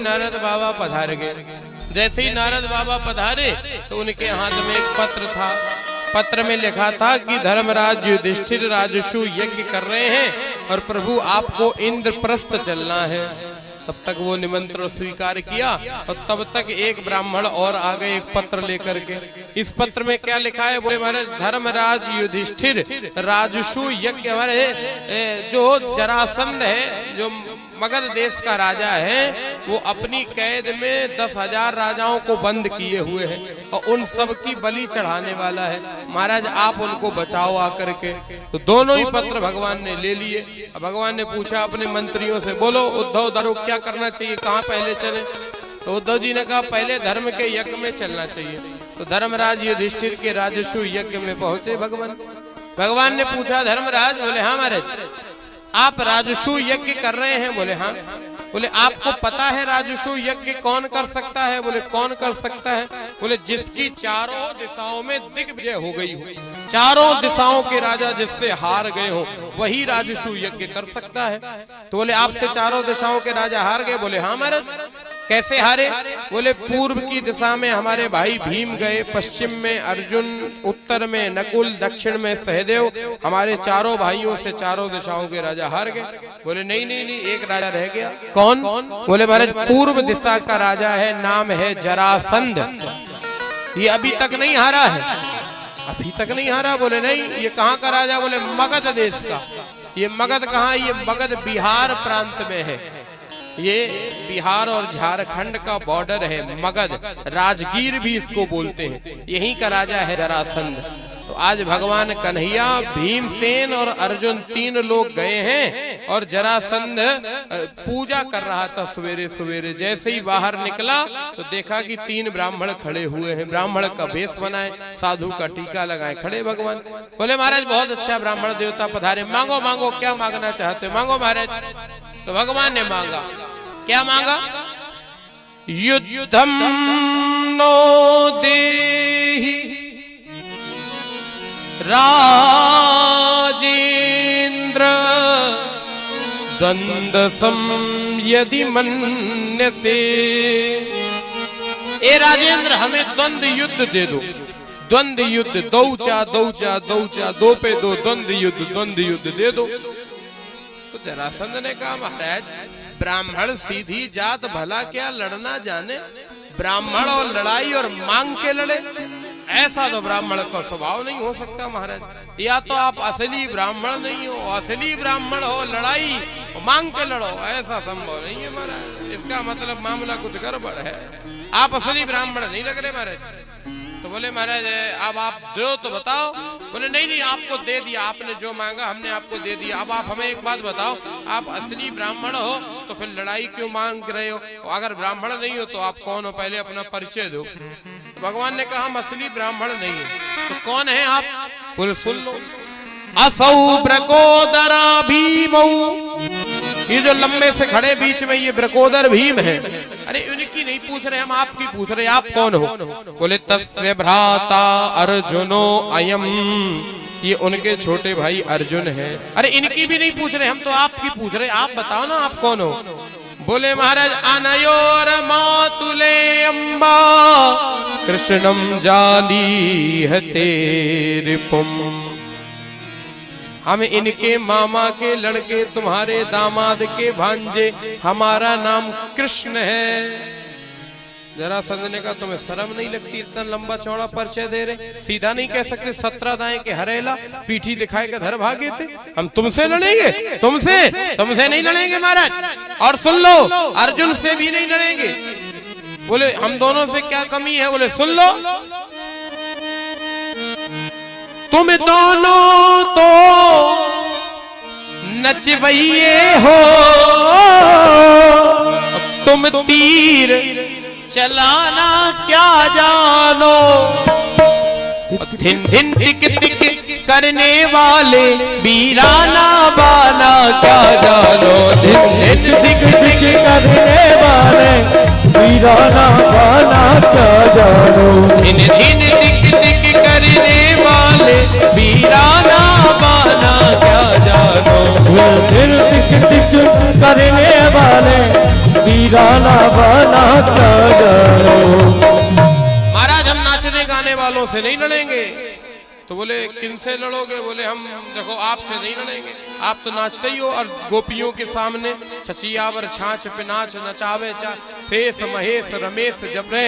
नारद बाबा पधार गए। जैसे ही नारद बाबा पधारे तो उनके हाथ में एक पत्र था। पत्र में लिखा था कि धर्मराज युधिष्ठिर राजसू यज्ञ कर रहे हैं और प्रभु आपको इंद्रप्रस्थ चलना है। तब तक वो निमंत्रण स्वीकार किया और तब तक एक ब्राह्मण और आ गए एक पत्र लेकर के। इस पत्र में क्या लिखा है? बोले महाराज, धर्मराज युधिष्ठिर राजसू यज्ञ, हमारे जो जरासंध है, जो मगध देश का राजा है, वो अपनी कैद में 10,000 राजाओं को बंद किए हुए हैं और उन सब की बलि चढ़ाने वाला है। महाराज आप उनको बचाओ आकर के। तो दोनों ही पत्र भगवान ने ले लिए। भगवान ने पूछा अपने मंत्रियों से, बोलो उद्धव दारू क्या करना चाहिए, कहाँ पहले चले? तो उद्धव जी ने कहा पहले धर्म के यज्ञ में चलना चाहिए। तो धर्मराज युधिष्ठिर के राजसू यज्ञ में पहुंचे भगवान ने पूछा धर्मराज, बोले हाँ महाराज आप राजसू यज्ञ कर रहे हैं? बोले हाँ। बोले आपको पता है राजसू यज्ञ कौन कर सकता है? बोले कौन कर सकता है? बोले जिसकी चारों दिशाओं में दिग्विजय हो गई हो, चारों दिशाओं के राजा जिससे हार गए हो, वही राजसू यज्ञ कर सकता है। तो बोले आपसे चारों दिशाओं के राजा हार गए? बोले हाँ महाराज। कैसे हारे? बोले पूर्व की दिशा में हमारे भाई भीम गए, पश्चिम में अर्जुन, उत्तर में नकुल, दक्षिण में सहदेव, हमारे चारों भाइयों से चारों दिशाओं के राजा हार गए। बोले नहीं नहीं नहीं, एक राजा रह गया। कौन? बोले महाराज पूर्व दिशा का राजा है, नाम है जरासंध। ये अभी तक नहीं हारा है, अभी तक नहीं हारा। बोले नहीं, ये कहाँ का राजा? बोले मगध देश का। ये मगध कहाँ? ये मगध बिहार प्रांत में है। ये बिहार और झारखंड का बॉर्डर है मगध, राजगीर भी इसको बोलते हैं। यहीं का राजा है जरासंध। तो आज भगवान कन्हैया, भीमसेन और अर्जुन 3 लोग गए हैं और जरासंध पूजा कर रहा था सवेरे सवेरे। जैसे ही बाहर निकला तो देखा कि 3 ब्राह्मण खड़े हुए हैं, ब्राह्मण का भेष बनाए, साधु का टीका लगाए खड़े। भगवान बोले महाराज बहुत अच्छा ब्राह्मण देवता पधारे, मांगो मांगो क्या मांगना चाहते हो, मांगो महाराज। तो भगवान ने मांगा, क्या मांगा? युद्धम नो देहि राजेंद्र द्वंद्वसम यदि मन्यसे। ए राजेंद्र हमें द्वंद्व युद्ध दे दो, द्वंद्व युद्ध, दौचा दौचा दौचा, 2 पे 2 द्वंद्व युद्ध दे दो। तो जरासंध ने कहा महाराज ब्राह्मण सीधी जात, भला क्या लड़ना जाने? ब्राह्मण और लड़ाई और मांग के लड़े, ऐसा तो ब्राह्मण का स्वभाव नहीं हो सकता महाराज। या तो आप असली ब्राह्मण नहीं हो, असली ब्राह्मण हो, लड़ाई मांग के लड़ो, ऐसा संभव नहीं है महाराज। इसका मतलब मामला कुछ गड़बड़ है, आप असली ब्राह्मण नहीं लग रहे महाराज। तो बोले महाराज अब आप दो तो बताओ। बोले नहीं नहीं आपको दे दिया, आपने जो मांगा हमने आपको दे दिया। अब आप हमें एक बात बताओ, आप असली ब्राह्मण हो तो फिर लड़ाई क्यों मांग रहे हो? अगर ब्राह्मण नहीं हो तो आप कौन हो, पहले अपना परिचय दो। तो भगवान ने कहा हम असली ब्राह्मण नहीं है। तो कौन है आप? बोले सुन लो, असौ ब्रकोदरा भीमौ। ये जो लंबे से खड़े बीच में ये ब्रकोदर भीम है। अरे उनकी नहीं पूछ रहे हम, आपकी पूछ रहे, आप कौन हो? बोले तस्य भ्राता अर्जुनो अयम, ये उनके छोटे भाई अर्जुन है। अरे इनकी भी नहीं पूछ रहे हम, तो आपकी पूछ रहे, आप बताओ ना आप कौन हो? बोले महाराज अनयोर मातुले अम्बा कृष्णम जाली हते रिपुम। हम इनके मामा के लड़के, तुम्हारे दामाद के भांजे, हमारा नाम कृष्ण है। जरासंध ने कहा तुम्हें शर्म नहीं लगती इतना लंबा चौड़ा परिचय दे रहे? सीधा नहीं कह सकते 17 दाएं के हरेला, पीठी दिखाए के धर भागे थे? हम तुमसे लड़ेंगे? तुमसे नहीं लड़ेंगे महाराज। और सुन लो अर्जुन से भी नहीं लड़ेंगे। बोले हम दोनों से क्या कमी है? बोले सुन लो, तुम दोनों तो नचबइये हो, तुम तीर चलाना क्या जानो, धिन धिन टिक टिक करने वाले वीराना बाना क्या जानो, धिन धिन टिक टिक करने वाले वीराना बाना क्या जानो, धिन धिन टिक टिक करने वाले वीराना बाना क्या जानो, धिन टिक टिक करने वाले वीराना बना करो। महाराज हम नाचने गाने वालों से नहीं लड़ेंगे। तो बोले किनसे लड़ोगे? बोले हम देखो आपसे नहीं लड़ेंगे, आप तो नाचते ही हो और गोपियों के सामने छछियावर छाछ पे नाच नचावे शेष महेश रमेश जपे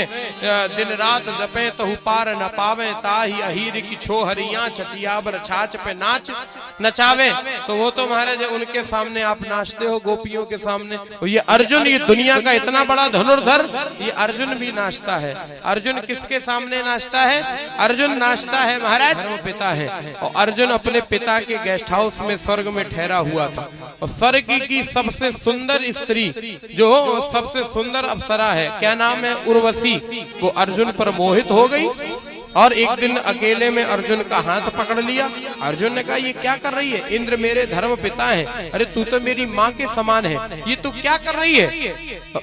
दिन रात जपे तहु पार न पावे ताही अहीर की छोहरियां छछियावर छाछ पे नाच नचावे। तो वो तो महाराज उनके सामने आप नाचते हो गोपियों के सामने। ये अर्जुन, ये दुनिया का इतना बड़ा धनुर्धर, ये अर्जुन भी नाचता है। अर्जुन किसके सामने नाचता है? अर्जुन नाचता है महाराज पिता है, और अर्जुन अपने पिता के गेस्ट हाउस में स्वर्ग में ठहरा हुआ था। और स्वर्ग की सबसे सुंदर स्त्री, जो सबसे सुंदर अप्सरा है, क्या नाम है? उर्वशी, वो अर्जुन पर मोहित हो गई। और एक दिन अकेले में अर्जुन का हाथ पकड़ लिया। अर्जुन ने कहा ये क्या कर रही है? इंद्र मेरे धर्म पिता है, अरे तू तो मेरी माँ के समान है, ये तू क्या कर रही है?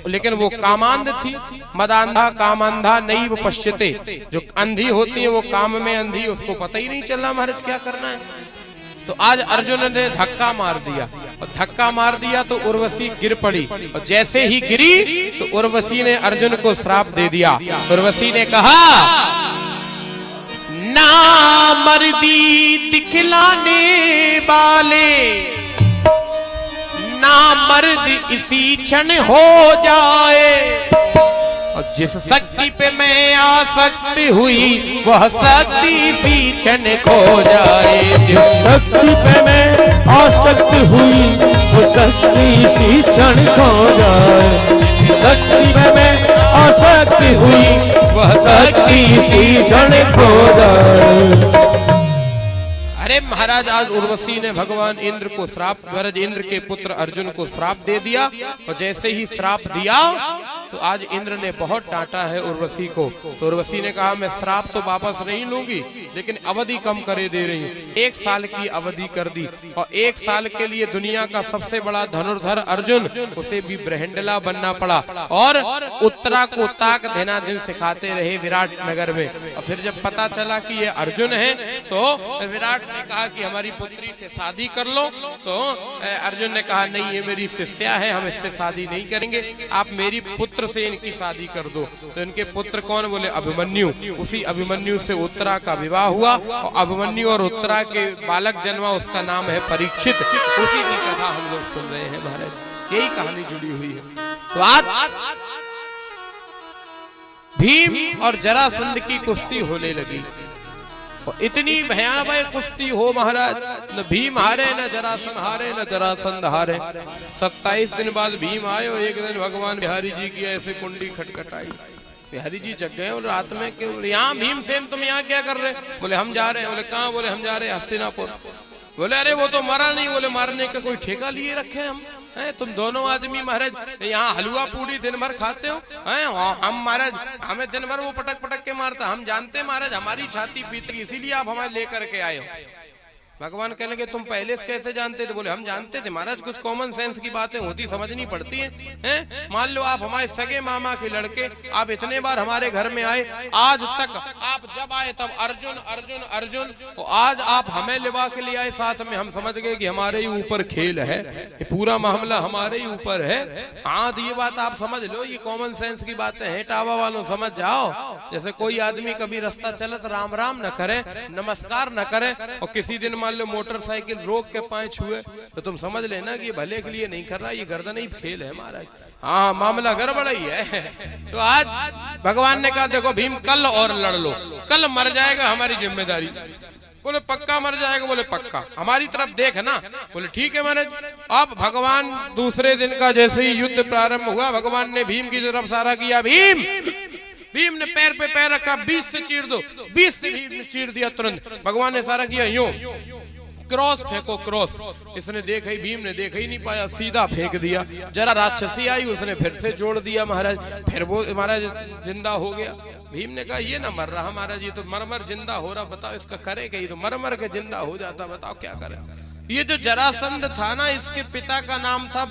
लेकिन वो कामांध थी। मदांधा कामांधा नहीं वो पश्यते, जो अंधी होती है वो काम में अंधी, उसको पता ही नहीं चल रहा महाराज क्या करना है। तो आज अर्जुन ने धक्का मार दिया, और धक्का मार दिया तो उर्वशी गिर पड़ी, और जैसे ही गिरी तो उर्वशी ने अर्जुन को श्राप दे दिया। उर्वशी ने कहा ना मर्दी दिखलाने वाले, ना मर्द इसी क्षण हो जाए, और जिस शक्ति पे मैं आसक्त हुई वह शक्ति इसी क्षण खो जाए। जिस शक्ति पे मैं आसक्त हुई वो शक्ति इसी क्षण खो जाए। शक्ति पे मैं आसक्त हुई वह शक्ति इसी क्षण खो जाए। अरे महाराज आज उर्वशी ने भगवान इंद्र को श्राप, महाराज इंद्र के पुत्र अर्जुन को श्राप दे दिया। और जैसे ही श्राप दिया तो आज इंद्र ने बहुत डांटा है उर्वशी को। तो उर्वशी ने कहा मैं श्राप तो वापस नहीं लूंगी, लेकिन अवधि कम करे दे रही हूँ। 1 साल की अवधि कर दी, और 1 साल के लिए दुनिया का सबसे बड़ा धनुर्धर अर्जुन, उसे भी ब्रह्मंडला बनना पड़ा। और उत्तरा को ताक देना दिन सिखाते रहे विराट नगर में। और फिर जब पता चला कि ये अर्जुन है तो विराट ने कहा कि हमारी पुत्री से शादी कर लो। तो अर्जुन ने कहा नहीं, ये मेरी शिष्या है, हम इससे शादी नहीं करेंगे, आप मेरी पुत्र से इनकी शादी कर दो। तो इनके पुत्र कौन? बोले अभिमन्यु। उसी अभिमन्यु से उत्तरा का विवाह हुआ, और अभिमन्यु और उत्तरा के बालक जन्मा, उसका नाम है परीक्षित। उसी की कथा हम लोग सुन रहे हैं महाराज, यही कहानी जुड़ी हुई है। तो आज भीम और जरासंध की कुश्ती होने लगी, और इतनी भयानक कुश्ती हो महाराज, न भीम हारे न जरासंध हारे न जरासंध हारे। 27 दिन बाद भीम आए, और एक दिन भगवान बिहारी जी की ऐसे कुंडी खटखटाई। बिहारी जी जग गए और रात में के बोले यहाँ भीमसेन तुम यहाँ क्या कर रहे? बोले हम जा रहे हैं। बोले कहाँ? बोले हम जा रहे हैं हस्तिनापुर। बोले अरे वो तो मरा नहीं। बोले मारने का कोई ठेका लिए रखे हम हैं? तुम दोनों आदमी महाराज यहाँ हलवा पूड़ी दिन भर खाते हो हैं? हम महाराज हमें दिन भर वो पटक पटक के मारता, हम जानते महाराज हमारी छाती पीती, इसीलिए आप हमें लेकर के आए हो। भगवान कहने लगे तुम पहले से कैसे जानते थे? बोले हम जानते थे महाराज, कुछ कॉमन सेंस की बातें होती समझनी पड़ती हैं। मान लो आप हमारे सगे मामा के लड़के, आप इतने बार हमारे घर में आए, आज तक आप जब आए तब अर्जुन अर्जुन अर्जुन, तो आज आप हमें लिवा के लिए आए साथ में, हम समझ गए कि हमारे ही ऊपर खेल है, ये पूरा मामला हमारे ही ऊपर है। हाँ तो ये बात आप समझ लो, ये कॉमन सेंस की बातें हैं, टावा वालों समझ जाओ। जैसे कोई आदमी कभी रास्ता चलत राम राम न करे, नमस्कार न करे, और किसी दिन मान लो मोटरसाइकिल रोक के पांव छुए, तो तुम समझ लेना कि ये भले के लिए नहीं कर रहा, ये गर्दन ही खेल है महाराज। हाँ मामला गड़बड़ ही है। तो आज भगवान ने कहा देखो भीम कल और लड़ लो, कल मर जाएगा हमारी जिम्मेदारी। बोले पक्का मर जाएगा? बोले पक्का, हमारी तरफ देख ना। बोले ठीक है महाराज। अब भगवान दूसरे दिन का जैसे ही युद्ध प्रारंभ हुआ, भगवान ने भीम की तरफ इशारा किया, भीम। भीम ने पैर पे पैर रखा, 20 से चीर दो, 20 से भीम ने चीर दिया तुरंत। भगवान ने इशारा किया यूं, क्रॉस फेंको क्रॉस। इसने देखा ही, भीम ने देखा ही नहीं पाया, सीधा फेंक दिया। जरा राक्षसी आई, उसने फिर से जोड़ दिया महाराज, फिर वो महाराज जिंदा हो गया। भीम ने कहा ये ना मर रहा महाराज, ये तो मर मर जिंदा हो रहा, बताओ इसका करे क्या? ये तो मर मर के जिंदा हो जाता, बताओ क्या करे? ये जो जरासंध था ना, इसके पिता का नाम था